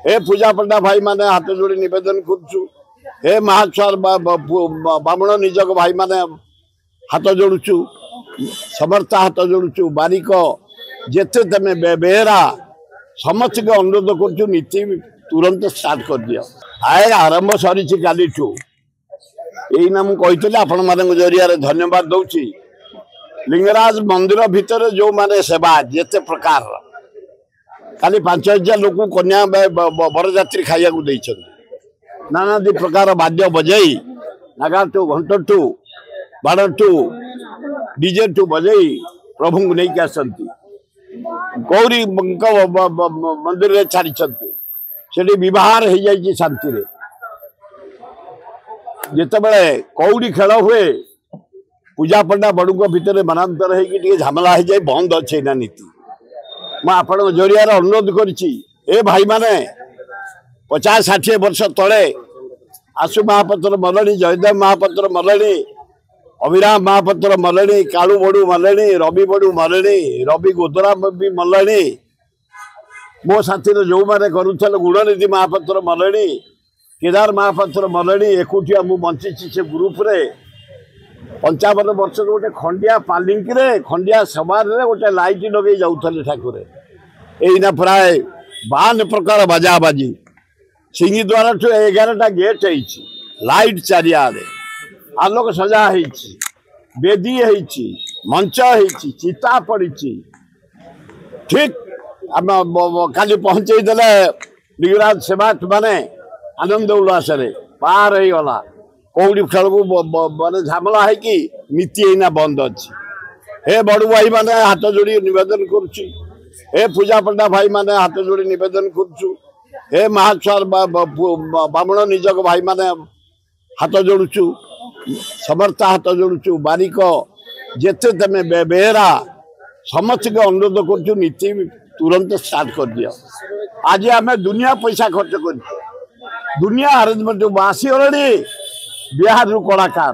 हे पूजा पंडा भाई माने हाथ जोड़ी निवेदन करुचु हे महास्वार बामण निजक भाई माने हाथ जोड़ुचु समर्थ हाथ जोड़ुचु बारिक जेते तमे बेहरा समस्त के अनुरोध करुचु नीति तुरंत स्टार्ट कर दिया आए आरंभ सरी काली यही मुझे आपण मान जरिया धन्यवाद दौची लिंगराज मंदिर भितर जो माने सेवा जेते प्रकार खाली 5000 लोक कन्या बरजात्री खाया नानादी प्रकार वाद्य बजाई नागाटू घंटू बाड़टू डीजे टू बजाई प्रभु को नहीं आसती गौरी मंदिर में छाड़ी से विवाह हो जाए शांति जिते बड़े कौड़ी खेल हुए पूजा पंडा बड़ू भितर मनांतर हो झमेला हो जाए बंद अच्छे ना नीति मुझे जरिया अनुरोध कर भाई माने 50-60 वर्ष तले आशु महापात्र मरणी जयदेव महापात्र मरणी अभिराम महापात्र मरणी कालू बड़ू मरणी रवि बड़ू मरणी रवि गोदरा भी मरणी मो साथी जो मैंने करुले गुणनीति महापात्र मरणी केदार महापात्र मरणी एकुटिया मु बंची से ग्रुप रे 55 वर्ष गोटे खंडिया पालिंक रे खंडिया सवार रे गोटे लाइट लगे जाऊे ठाकुर यहीना प्राय 52 प्रकार बाजा बाजी सिंगी द्वारा 11टा गेट लाइट चारिआडे आलोक सजा बेदी मंच चिता पड़ी ठीक आम काली पहुंचे देले लिंगराज सेवायत माने आनंद उल्लास पार हो गला कौड़ी खेल को माने झमेला है कि नीति एना बंद अच्छी हे बड़ू भाई माने हाथ जोड़ी निवेदन करुच्ची हे पूजा पंडा भाई माने हाथ जोड़ी निवेदन करुचु हे महास्वार बामण निजक भाई माने हाथ जोड़ुचु समर्थ हाथ जोड़ुचु बारिक जेते तमे बेहरा समस्त के अनुरोध करुचु नीति तुरंत स्टार्ट कर दिया आज आम दुनिया पैसा खर्च कर दुनिया अरेंजमेंट आसीगले बिहार कलाकार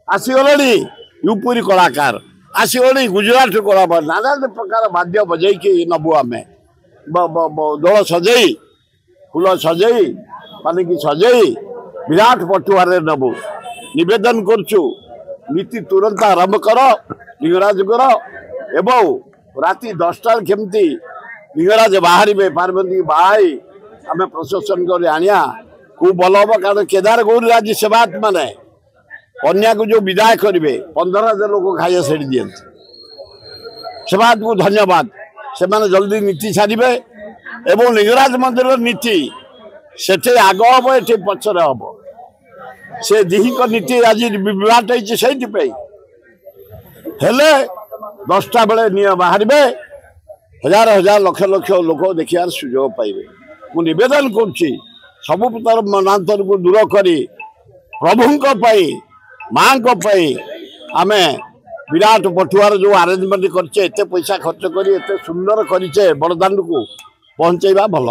आसीगले यूपी कलाकार आसीगले गुजरात कलाकार नाना प्रकार वाद्य बजे नबू आम दल सजई फूल सजई पालिकी सजई विराट पटुआर नबू निवेदन करुचु नीति तुरंत आरंभ कर लिंगराज कर एवं राति 10टा केमती लिंगराज बाहर पार्वती बाई आम प्रशासन कर आनिया खूब भल हम कारण केदार गौरी राज्य सेवायत माने कन्या को जो विदाय करेंगे 15,000 लोक खाइए से दिखते सेवायत को धन्यवाद से जल्दी नीति सारे एवं लिंगराज मंदिर नीति से आग हम ये पचर हम से दिहिक नीति आज विवाद से 10टा बेले निय बाहर हजार हजार लक्ष लक्ष लोक देखार सुजोग पाइबे मुझे निवेदन करुच्ची सब प्रकार मनांतर को दूर करी प्रभु माँ आम विराट पटुआर जो आरेंजमेंट करचे एते पैसा खर्च करी एते सुंदर करिचे बड़दांड को पहुंचेबा भल।